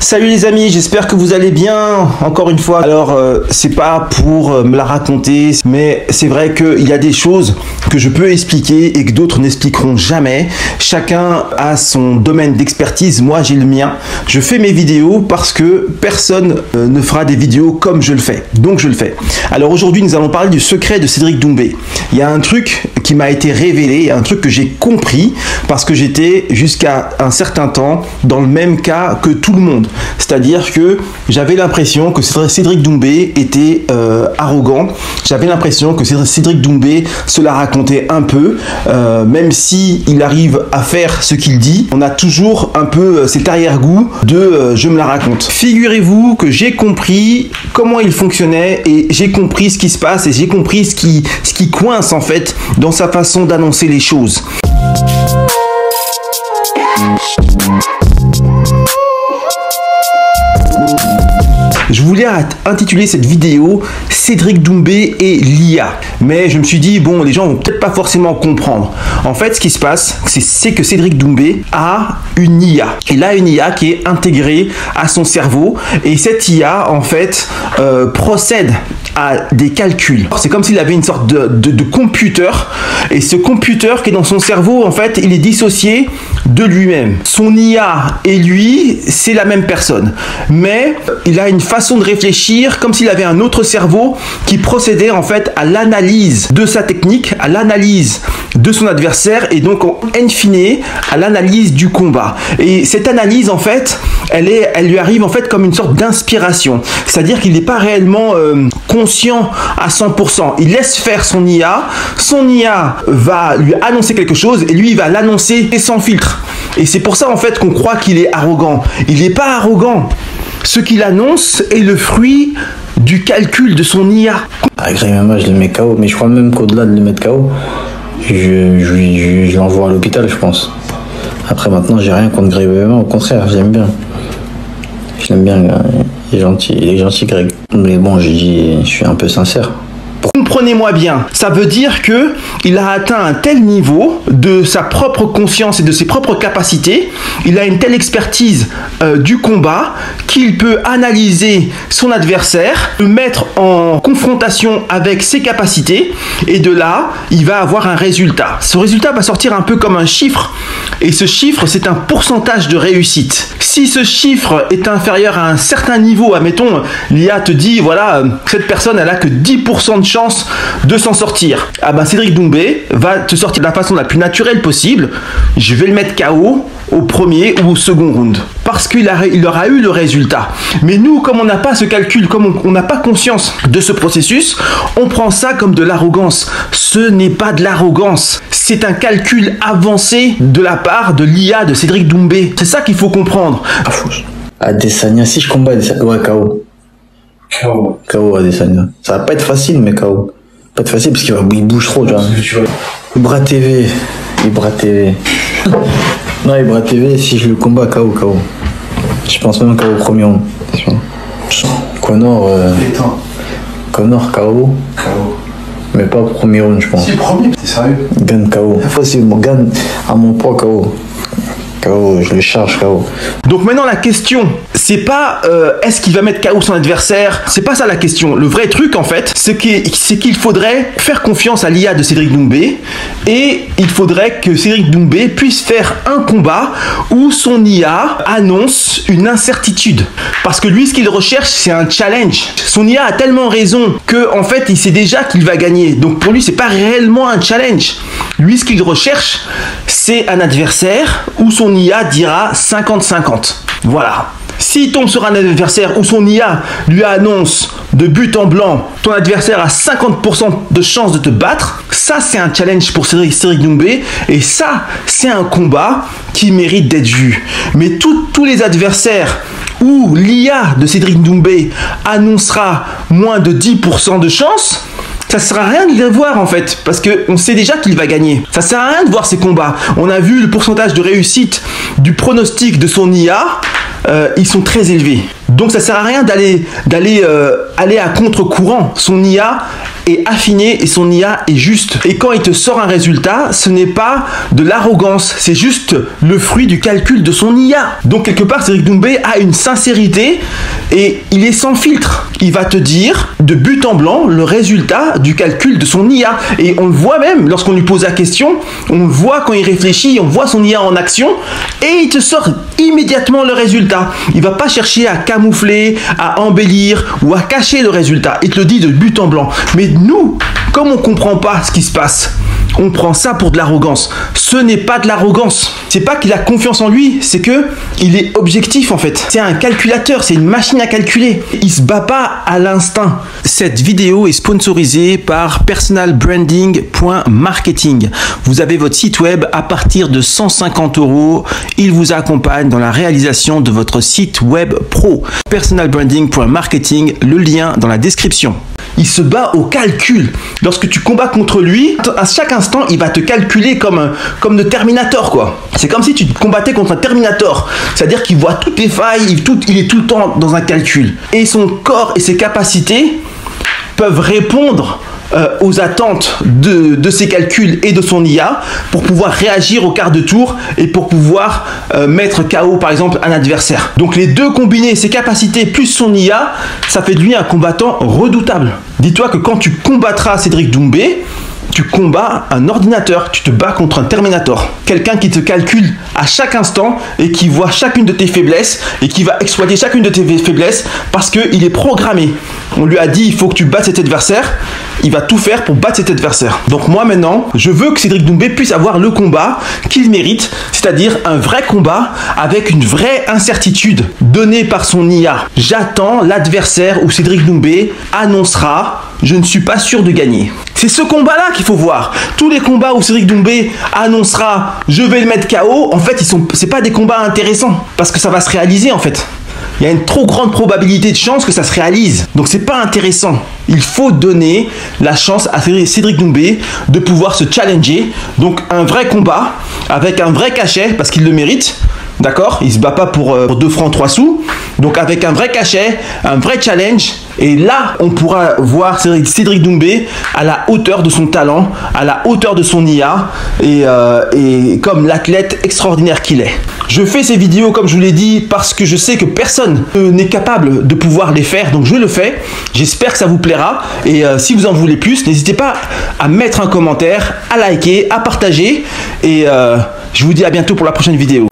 Salut les amis, j'espère que vous allez bien, encore une fois. Alors, c'est pas pour me la raconter, mais c'est vrai qu'il y a des choses que je peux expliquer et que d'autres n'expliqueront jamais. Chacun a son domaine d'expertise, moi j'ai le mien. Je fais mes vidéos parce que personne ne fera des vidéos comme je le fais, donc je le fais. Alors aujourd'hui, nous allons parler du secret de Cédric Doumbé. Il y a un truc qui m'a été révélé, un truc que j'ai compris parce que j'étais jusqu'à un certain temps dans le même cas que tout le monde. C'est-à-dire que j'avais l'impression que Cédric Doumbé était arrogant. J'avais l'impression que Cédric Doumbé se la racontait un peu, même si il arrive à faire ce qu'il dit, on a toujours un peu cet arrière-goût de je me la raconte. Figurez-vous que j'ai compris comment il fonctionnait et j'ai compris ce qui se passe et j'ai compris ce qui coince en fait dans sa façon d'annoncer les choses. Je voulais intituler cette vidéo Cédric Doumbé et l'IA. Mais je me suis dit, bon, les gens vont peut-être pas forcément comprendre. En fait, ce qui se passe, c'est que Cédric Doumbé a une IA. Il a une IA qui est intégrée à son cerveau. Et cette IA, en fait, procède à des calculs. C'est comme s'il avait une sorte de computer. Et ce computer qui est dans son cerveau, en fait, il est dissocié de lui-même. Son IA et lui, c'est la même personne. Mais il a une façon de réfléchir comme s'il avait un autre cerveau qui procédait en fait à l'analyse de sa technique, à l'analyse de son adversaire et donc en fine à l'analyse du combat. Et cette analyse en fait, elle lui arrive en fait comme une sorte d'inspiration. C'est-à-dire qu'il n'est pas réellement conscient à 100%. Il laisse faire son IA va lui annoncer quelque chose et lui il va l'annoncer sans filtre. Et c'est pour ça en fait qu'on croit qu'il est arrogant. Il n'est pas arrogant. Ce qu'il annonce est le fruit du calcul de son IA. Avec MMA, je le mets KO, mais je crois même qu'au-delà de le mettre KO, je l'envoie à l'hôpital, je pense. Après, maintenant, j'ai rien contre Greg MMA, au contraire, j'aime bien. Je l'aime bien, il est gentil, Greg. Mais bon, je suis un peu sincère. Comprenez-moi bien, ça veut dire que il a atteint un tel niveau de sa propre conscience et de ses propres capacités, il a une telle expertise du combat qu'il peut analyser son adversaire, le mettre en confrontation avec ses capacités et de là, il va avoir un résultat. Ce résultat va sortir un peu comme un chiffre et ce chiffre, c'est un pourcentage de réussite. Si ce chiffre est inférieur à un certain niveau, admettons, l'IA te dit, voilà, cette personne, elle a que 10% de chance de s'en sortir. Ah ben Cédric Doumbé va te sortir de la façon la plus naturelle possible. Je vais le mettre KO au premier ou au second round. Parce qu'il aura eu le résultat. Mais nous, comme on n'a pas ce calcul, comme on n'a pas conscience de ce processus, on prend ça comme de l'arrogance. Ce n'est pas de l'arrogance. C'est un calcul avancé de la part de l'IA de Cédric Doumbé. C'est ça qu'il faut comprendre. Adesanya, si je combat Adesanya, ouais, KO. KO Adesanya. Ça va pas être facile, mais KO. Pas être facile parce qu'il bouge trop, tu vois. Ibra TV. Non, Ibra TV, si je le combats, KO. Je pense même KO au premier round. Connor, KO. Mais pas au premier round, je pense. C'est le premier, t'es sérieux? Gun KO. Facile, Gun à mon poids KO. KO, je le charge KO. Donc maintenant la question, c'est pas est-ce qu'il va mettre KO son adversaire, c'est pas ça la question. Le vrai truc en fait, c'est qu'il faudrait faire confiance à l'IA de Cédric Doumbé et il faudrait que Cédric Doumbé puisse faire un combat où son IA annonce une incertitude. Parce que lui, ce qu'il recherche, c'est un challenge. Son IA a tellement raison que en fait, il sait déjà qu'il va gagner. Donc pour lui, c'est pas réellement un challenge. Lui, ce qu'il recherche, c'est un adversaire où son IA dira 50-50. Voilà. S'il tombe sur un adversaire où son IA lui annonce de but en blanc, ton adversaire a 50% de chance de te battre, ça c'est un challenge pour Cédric Doumbé et ça c'est un combat qui mérite d'être vu. Mais tous les adversaires où l'IA de Cédric Doumbé annoncera moins de 10% de chance, ça ne sert à rien de les voir en fait, parce qu'on sait déjà qu'il va gagner. Ça ne sert à rien de voir ces combats. On a vu le pourcentage de réussite du pronostic de son IA, ils sont très élevés. Donc ça ne sert à rien d'aller à contre-courant. Son IA est affiné et son IA est juste. Et quand il te sort un résultat, ce n'est pas de l'arrogance, c'est juste le fruit du calcul de son IA. Donc quelque part, Cédric Doumbé a une sincérité et il est sans filtre. Il va te dire de but en blanc le résultat du calcul de son IA. Et on le voit même lorsqu'on lui pose la question, on le voit quand il réfléchit, on voit son IA en action et il te sort immédiatement le résultat. Il va pas chercher à camoufler, à embellir ou à cacher le résultat. Il te le dit de but en blanc. Mais nous, comme on comprend pas ce qui se passe, on prend ça pour de l'arrogance. Ce n'est pas de l'arrogance. C'est pas qu'il a confiance en lui, c'est que il est objectif en fait. C'est un calculateur, c'est une machine à calculer. Il se bat pas à l'instinct. Cette vidéo est sponsorisée par personalbranding.marketing. Vous avez votre site web à partir de 150 €. Il vous accompagne dans la réalisation de votre site web pro. Personalbranding.marketing, le lien dans la description. Il se bat au calcul. Lorsque tu combats contre lui, à chaque instant, il va te calculer comme le Terminator, quoi. C'est comme si tu combattais contre un Terminator. C'est-à-dire qu'il voit toutes les failles, il est tout le temps dans un calcul. Et son corps et ses capacités peuvent répondre aux attentes de ses calculs et de son IA pour pouvoir réagir au quart de tour et pour pouvoir mettre KO par exemple un adversaire. Donc les deux combinés, ses capacités plus son IA, ça fait de lui un combattant redoutable. Dis-toi que quand tu combattras Cédric Doumbé, tu combats un ordinateur, tu te bats contre un Terminator. Quelqu'un qui te calcule à chaque instant et qui voit chacune de tes faiblesses et qui va exploiter chacune de tes faiblesses parce qu'il est programmé. On lui a dit il faut que tu battes cet adversaire, il va tout faire pour battre cet adversaire. Donc moi maintenant, je veux que Cédric Doumbé puisse avoir le combat qu'il mérite, c'est-à-dire un vrai combat avec une vraie incertitude donnée par son IA. J'attends l'adversaire où Cédric Doumbé annoncera je ne suis pas sûr de gagner. C'est ce combat-là qu'il faut voir. Tous les combats où Cédric Doumbé annoncera je vais le mettre KO, en fait, c'est pas des combats intéressants parce que ça va se réaliser en fait. Il y a une trop grande probabilité de chance que ça se réalise. Donc c'est pas intéressant. Il faut donner la chance à Cédric Doumbé de pouvoir se challenger. Donc un vrai combat avec un vrai cachet parce qu'il le mérite. D'accord? Il se bat pas pour 2 francs 3 sous. Donc avec un vrai cachet, un vrai challenge. Et là, on pourra voir Cédric Doumbé à la hauteur de son talent, à la hauteur de son IA et comme l'athlète extraordinaire qu'il est. Je fais ces vidéos, comme je vous l'ai dit, parce que je sais que personne n'est capable de pouvoir les faire. Donc je le fais. J'espère que ça vous plaira. Et si vous en voulez plus, n'hésitez pas à mettre un commentaire, à liker, à partager. Et je vous dis à bientôt pour la prochaine vidéo.